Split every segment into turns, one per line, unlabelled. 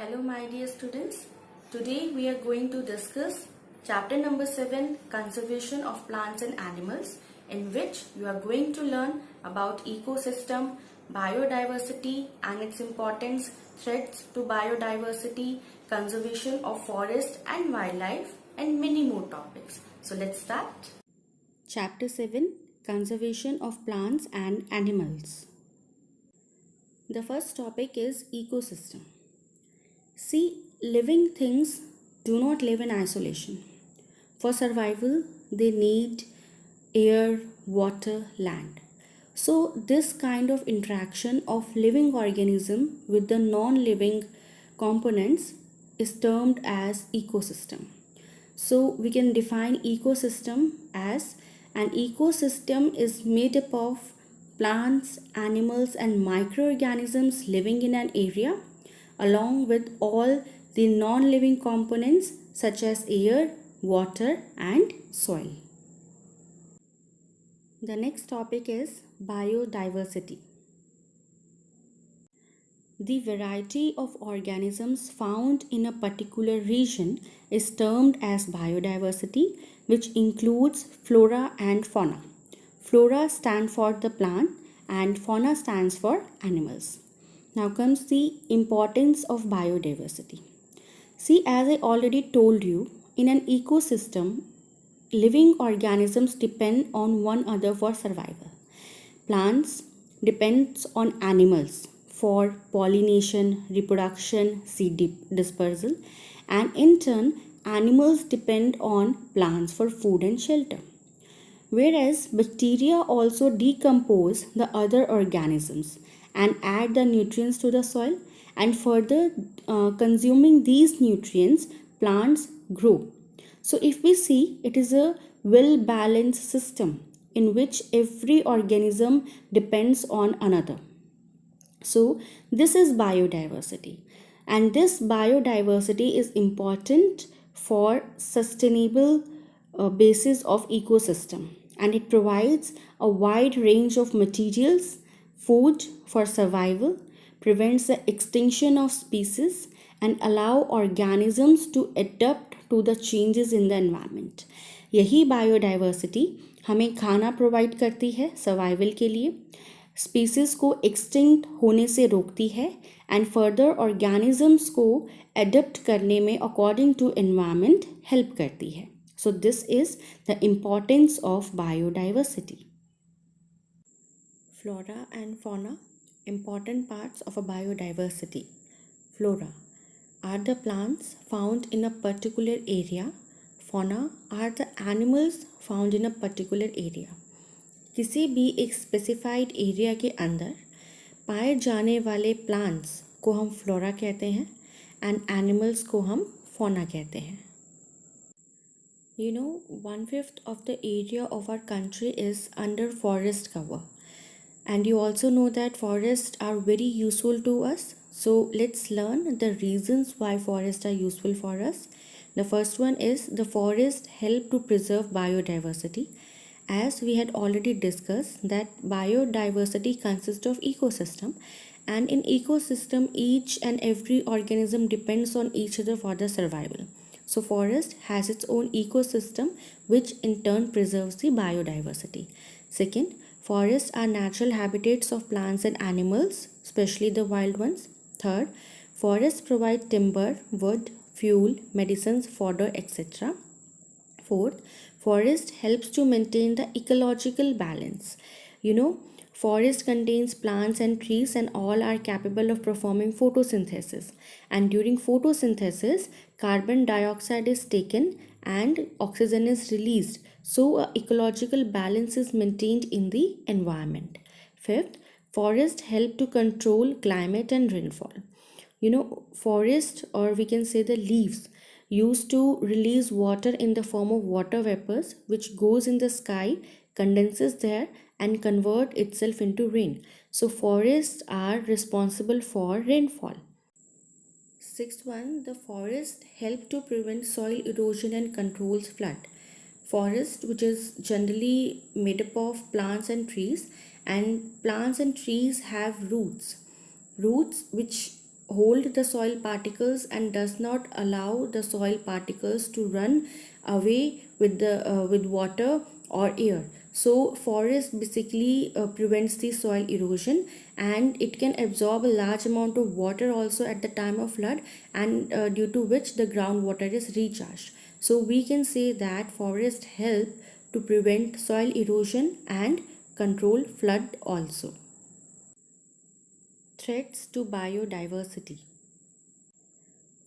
Hello my dear students. Today we are going to discuss chapter number 7, Conservation of Plants and Animals, in which you are going to learn about ecosystem, biodiversity and its importance, threats to biodiversity, conservation of forest and wildlife, and many more topics. So let's start. Chapter 7, Conservation of Plants and Animals. The first topic is ecosystem. See, living things do not live in isolation. For survival, they need air, water, land. So, this kind of interaction of living organism with the non-living components is termed as ecosystem. So, we can define ecosystem as an ecosystem is made up of plants, animals, and microorganisms living in an area along with all the non-living components such as air, water and soil. The next topic is biodiversity. The variety of organisms found in a particular region is termed as biodiversity, which includes flora and fauna. Flora stands for the plant and fauna stands for animals. Now comes the importance of biodiversity. See, as I already told you, in an ecosystem, living organisms depend on one another for survival. Plants depends on animals for pollination, reproduction, seed dispersal, and in turn, animals depend on plants for food and shelter. Whereas bacteria also decompose the other organisms and add the nutrients to the soil, and further consuming these nutrients, plants grow. So if we see, it is a well balanced system in which every organism depends on another. So this is biodiversity, and this biodiversity is important for sustainable basis of ecosystem, and it provides a wide range of materials, food for survival, prevents the extinction of species, and allow organisms to adapt to the changes in the environment. यही biodiversity हमें खाना provide करती है survival के लिए, species को extinct होने से रोकती है, एंड फर्दर ऑर्गेनिजम्स को एडप्ट करने में अकॉर्डिंग टू एनवायरनमेंट हेल्प करती है. So this is the importance of biodiversity. Flora and fauna, important parts of a biodiversity. Flora are the plants found in a particular area. Fauna are the animals found in a particular area. किसी भी एक specified area के अंदर पाए जाने वाले plants को हम फ्लोरा कहते हैं एंड एनिमल्स को हम फौना कहते हैं. You know, 1/5 of the area of our country is under forest cover, and you also know that forests are very useful to us. So let's learn the reasons why forests are useful for us. The first one is the forest help to preserve biodiversity. As we had already discussed that biodiversity consists of ecosystem, and in ecosystem each and every organism depends on each other for the survival. So forest has its own ecosystem which in turn preserves the biodiversity. Second, forests are natural habitats of plants and animals, especially the wild ones. Third, forests provide timber, wood, fuel, medicines, fodder, etc. Fourth, forest helps to maintain the ecological balance. You know, forest contains plants and trees and all are capable of performing photosynthesis. And during photosynthesis, carbon dioxide is taken and oxygen is released. So, ecological balance is maintained in the environment. Fifth, forests help to control climate and rainfall. You know, forest, or we can say the leaves, used to release water in the form of water vapors which goes in the sky, condenses there and convert itself into rain. So forests are responsible for rainfall. Sixth one, the forest help to prevent soil erosion and controls flood. Forest, which is generally made up of plants and trees have roots which hold the soil particles and does not allow the soil particles to run away with water or air. So forest basically prevents the soil erosion, and it can absorb a large amount of water also at the time of flood, and due to which the groundwater is recharged. So we can say that forest help to prevent soil erosion and control flood also. Threats to biodiversity.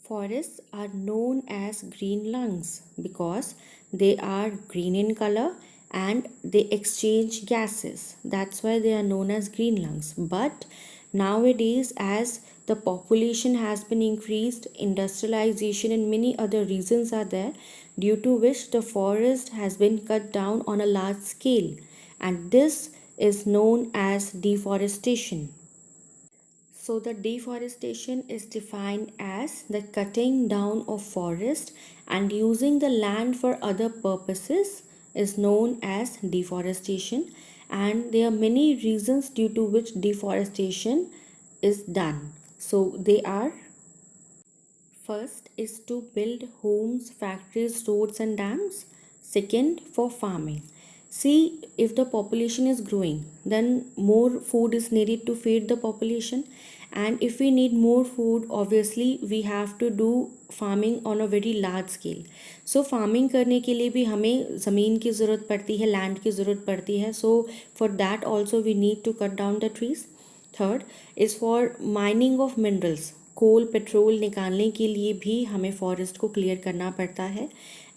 Forests are known as green lungs because they are green in color and they exchange gases. That's why they are known as green lungs. But nowadays, as the population has been increased, industrialization and many other reasons are there, due to which the forest has been cut down on a large scale, and this is known as deforestation. So the deforestation is defined as the cutting down of forest and using the land for other purposes is known as deforestation, and there are many reasons due to which deforestation is done. So they are: first is to build homes, factories, roads and dams. Second, for farming. See, if the population is growing, then more food is needed to feed the population. And if we need more food, obviously we have to do farming on a very large scale. So farming करने के लिए भी हमें ज़मीन की ज़रूरत पड़ती है, land की ज़रूरत पड़ती है. So for that also we need to cut down the trees. Third is for mining of minerals. Coal petrol निकालने के लिए भी हमें फॉरेस्ट को क्लियर करना पड़ता है.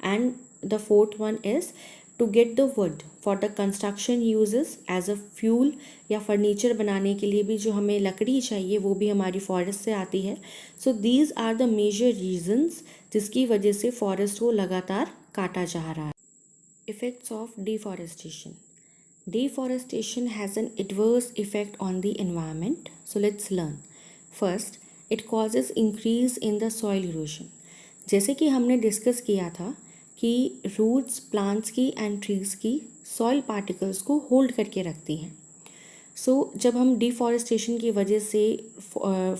And the fourth one is to get the wood for the construction uses as a fuel, या फर्नीचर बनाने के लिए भी जो हमें लकड़ी चाहिए वो भी हमारी फॉरेस्ट से आती है. So these are the major reasons जिसकी वजह से फॉरेस्ट को लगातार काटा जा रहा है. Effects of deforestation. Deforestation has an adverse effect on the environment. So let's learn. First, it causes increase in the soil erosion. जैसे कि हमने डिस्कस किया था कि रूट्स प्लांट्स की एंड ट्रीज की सॉइल पार्टिकल्स को होल्ड करके रखती हैं. सो जब हम डिफॉरेस्टेशन की वजह से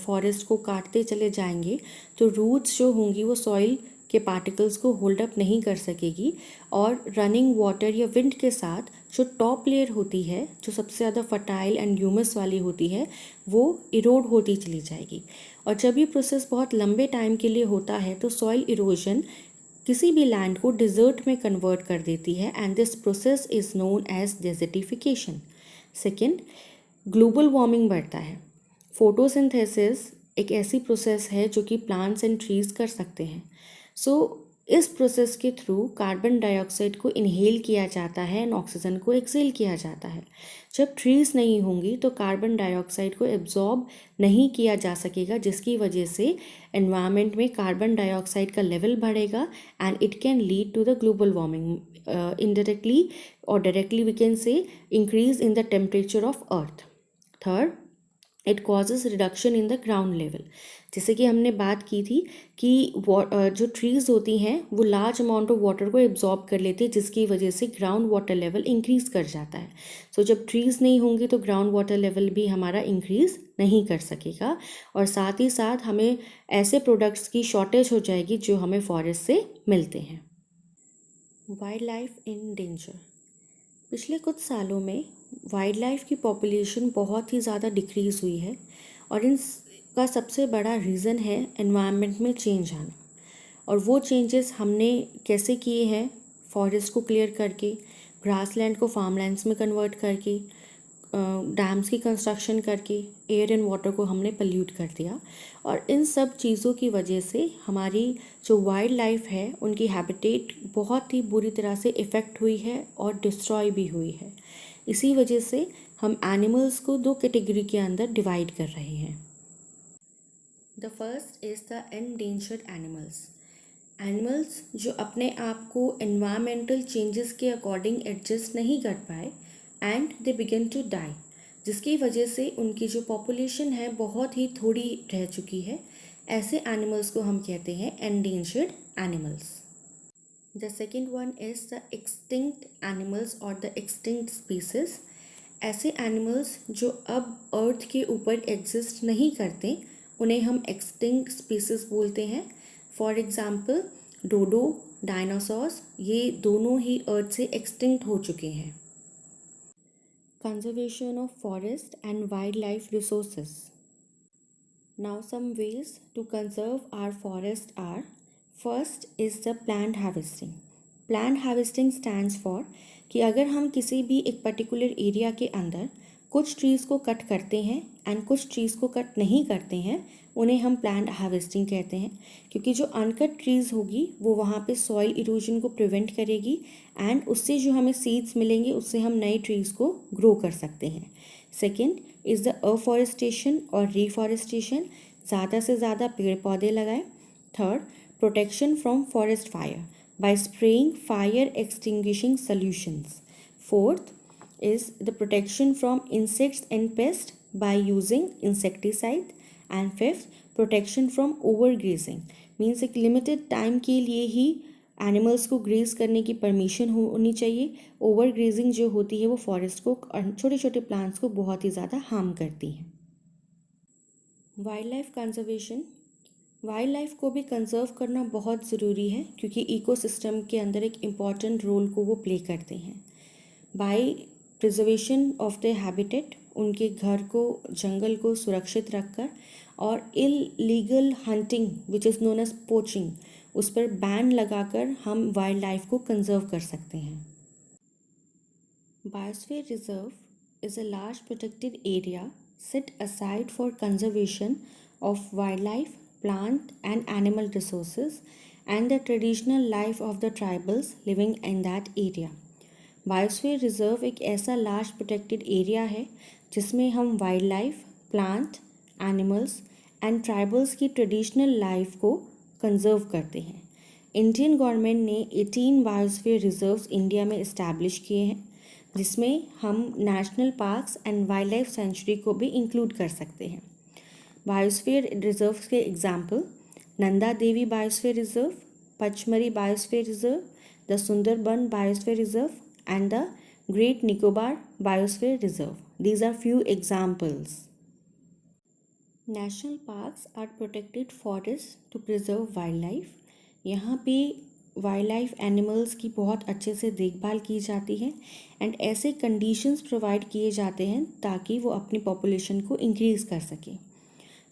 फॉरेस्ट को काटते चले जाएंगे तो रूट्स जो होंगी वो सॉइल के पार्टिकल्स को होल्ड अप नहीं कर सकेगी, और रनिंग वाटर या विंड के साथ जो टॉप लेयर होती है, जो सबसे ज़्यादा फर्टाइल एंड ह्यूमस वाली होती है, वो इरोड होती चली जाएगी. और जब ये प्रोसेस बहुत लंबे टाइम के लिए होता है तो सॉइल इरोजन किसी भी लैंड को डिज़र्ट में कन्वर्ट कर देती है, and this process is known as desertification. Second, global warming बढ़ता है. फोटोसिंथेसिस एक ऐसी प्रोसेस है जो कि प्लांट्स एंड ट्रीज कर सकते हैं. सो इस प्रोसेस के थ्रू कार्बन डाइऑक्साइड को इनहेल किया जाता है एंड ऑक्सीजन को एक्सेल किया जाता है. जब ट्रीज नहीं होंगी तो कार्बन डाइऑक्साइड को एब्जॉर्ब नहीं किया जा सकेगा, जिसकी वजह से एनवायरनमेंट में कार्बन डाइऑक्साइड का लेवल बढ़ेगा and it can lead to the global warming. Indirectly और directly we can say increase in the temperature of earth. Third, it causes reduction in the ground level. जैसे कि हमने बात की थी कि जो ट्रीज़ होती हैं वो लार्ज अमाउंट ऑफ वाटर को एब्जॉर्ब कर लेती है, जिसकी वजह से ग्राउंड वाटर लेवल इंक्रीज़ कर जाता है. सो जब ट्रीज़ नहीं होंगी तो ग्राउंड वाटर लेवल भी हमारा इंक्रीज़ नहीं कर सकेगा, और साथ ही साथ हमें ऐसे प्रोडक्ट्स की शॉर्टेज हो जाएगी जो हमें फॉरेस्ट से मिलते हैं. Wild life in danger. पिछले कुछ सालों में वाइल्ड लाइफ की पॉपुलेशन बहुत ही ज़्यादा डिक्रीज़ हुई है, और इनका सबसे बड़ा रीज़न है एनवायरनमेंट में चेंज आना. और वो चेंजेस हमने कैसे किए हैं? फॉरेस्ट को क्लियर करके, ग्रासलैंड को फार्मलैंड्स में कन्वर्ट करके, डैम्स की कंस्ट्रक्शन करके एयर एंड वाटर को हमने पल्यूट कर दिया. और इन सब चीज़ों की वजह से हमारी जो वाइल्ड लाइफ है उनकी हैबिटेट बहुत ही बुरी तरह से इफ़ेक्ट हुई है और डिस्ट्रॉय भी हुई है. इसी वजह से हम एनिमल्स को दो कैटेगरी के अंदर डिवाइड कर रहे हैं. The first is the endangered animals. Animals जो अपने आप को एनवायरमेंटल चेंजेस के अकॉर्डिंग एडजस्ट नहीं कर पाए and they begin to die, जिसकी वजह से उनकी जो पॉपुलेशन है बहुत ही थोड़ी रह चुकी है. ऐसे एनिमल्स को हम कहते हैं endangered animals. The second one is the extinct animals और द एक्सटिंक्ट स्पीसीज. ऐसे एनिमल्स जो अब अर्थ के ऊपर एग्जिस्ट नहीं करते उन्हें हम एक्सटिंक्ट स्पीसीज बोलते हैं। फॉर एग्जाम्पल डोडो, डायनासोर्स, ये दोनों ही अर्थ से एक्सटिंक्ट हो चुके हैं। Conservation of forest and wild life resources. Now some ways to conserve our forest are: first is the planned harvesting. Planned harvesting stands for कि अगर हम किसी भी एक पर्टिकुलर एरिया के अंदर कुछ ट्रीज़ को कट करते हैं एंड कुछ ट्रीज़ को कट नहीं करते हैं, उन्हें हम प्लान्ड हार्वेस्टिंग कहते हैं। क्योंकि जो अनकट ट्रीज़ होगी वो वहाँ पे सॉइल इरोजन को प्रिवेंट करेगी एंड उससे जो हमें सीड्स मिलेंगे उससे हम नए ट्रीज़ को ग्रो कर सकते हैं। सेकेंड इज़ द अफॉरेस्टेशन और रिफॉरेस्टेशन, ज़्यादा से ज़्यादा पेड़ पौधे लगाएं। Third, protection from forest fire by spraying fire extinguishing solutions. Fourth is the protection from insects and pests by using insecticide. And fifth, protection from overgrazing, means एक limited time के लिए ही एनिमल्स को ग्रेज करने की permission होनी चाहिए। Over grazing जो होती है वो फॉरेस्ट को, छोटे छोटे प्लांट्स को बहुत ही ज़्यादा हार्म करती है। Wild life conservation, wild life को भी कंजर्व करना बहुत ज़रूरी है क्योंकि इकोसिस्टम के अंदर एक इम्पॉर्टेंट रोल को वो प्ले करते हैं। By preservation of the habitat, उनके घर को, जंगल को सुरक्षित रखकर, और illegal hunting which is known as poaching, उस पर बैन लगाकर हम वाइल्ड लाइफ को कंजर्व कर सकते हैं। Biosphere reserve is a large protected area set aside for conservation of wildlife, plant and animal resources and the traditional life of the tribals living in that area. Biosphere reserve एक ऐसा large protected area है जिसमें हम wild life, plant, animals and tribals की traditional life को conserve करते हैं। Indian government ने 18 बायोस्फीयर रिजर्व्स इंडिया में इस्टेब्लिश किए हैं, जिसमें हम national parks and wild life sanctuary को भी इंक्लूड कर सकते हैं। बायोस्फीयर रिजर्व्स के example Nanda Devi biosphere reserve, Pachmarhi biosphere reserve, the Sundarban biosphere reserve and the great Nicobar biosphere reserve. These are few examples. National parks are protected forest to preserve wild life. यहाँ पे wild life animals की बहुत अच्छे से देखभाल की जाती है एंड ऐसे कंडीशंस प्रोवाइड किए जाते हैं ताकि वो अपनी पॉपुलेशन को इंक्रीज़ कर सके।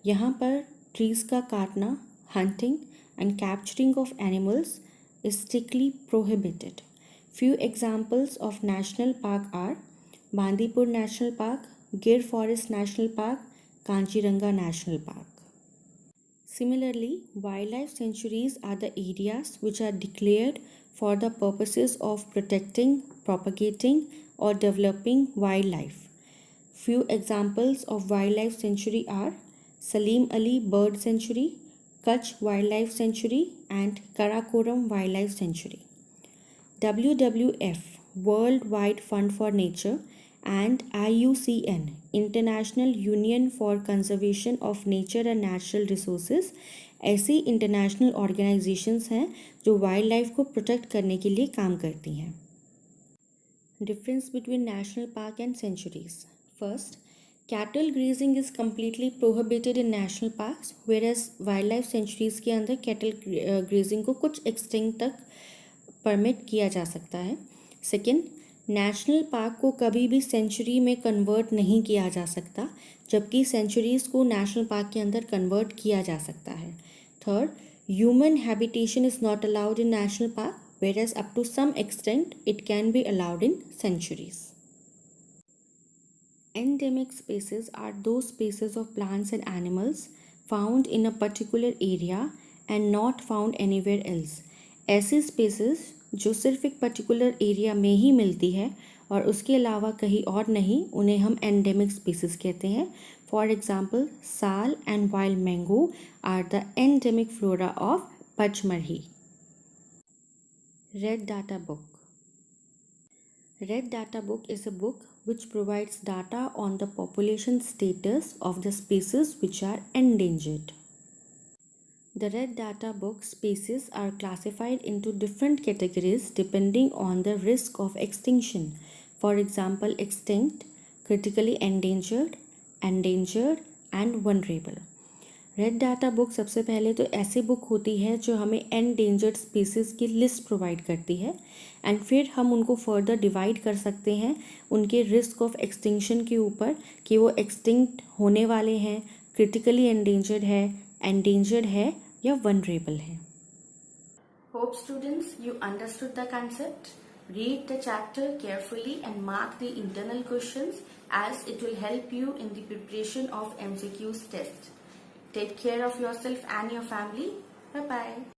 यहाँ पर ट्रीज़ का काटना, hunting and capturing of animals is strictly prohibited. Few examples of national park are Bandipur national park, Gir forest national park, Kaziranga national park. Similarly, wildlife sanctuaries are the areas which are declared for the purposes of protecting, propagating, or developing wildlife. Few examples of wildlife sanctuary are Salim Ali Bird Sanctuary, Kutch Wildlife Sanctuary, and Karakoram Wildlife Sanctuary. WWF, World Wide Fund for Nature, and IUCN, International Union for Conservation of Nature and Natural Resources, ऐसी international organisations हैं जो wild life को protect करने के लिए काम करती हैं। Difference between national park and sanctuaries. First, cattle grazing is completely prohibited in national parks, whereas wild life sanctuaries के अंदर कैटल ग्रेजिंग को कुछ एक्सटेंट तक परमिट किया जा सकता है। सेकेंड, नेशनल पार्क को कभी भी सेंचुरी में कन्वर्ट नहीं किया जा सकता, जबकि सेंचुरीज़ को नेशनल पार्क के अंदर कन्वर्ट किया जा सकता है। Third, human habitation is not allowed in national park, whereas up to some extent it can be allowed in sanctuaries. Endemic species are those species of plants and animals found in a particular area and not found anywhere else. ऐसी species जो सिर्फ एक particular area में ही मिलती है और उसके अलावा कहीं और नहीं, उन्हें हम एंडेमिक स्पीसीज कहते हैं। For example, sal and wild mango are the endemic flora of Pachmarhi. Red data book. Red Data Book is a book which provides data on the population status of the species which are endangered. The Red Data Book species are classified into different categories depending on the risk of extinction. For example, extinct, critically endangered, endangered, and vulnerable. Red data book सबसे पहले तो ऐसी book होती है जो हमें endangered species की list provide करती है, एंड फिर हम उनको फर्दर डिवाइड कर सकते हैं उनके रिस्क ऑफ एक्सटिंक्शन के ऊपर कि वो एक्सटिंक्ट होने वाले हैं, क्रिटिकली एंडेंजर्ड है या वनरेबल है। Hope students you understood the concept. Read the chapter carefully and mark the internal questions as it will help you in the preparation of MCQ's test. Take care of yourself and your family. Bye bye.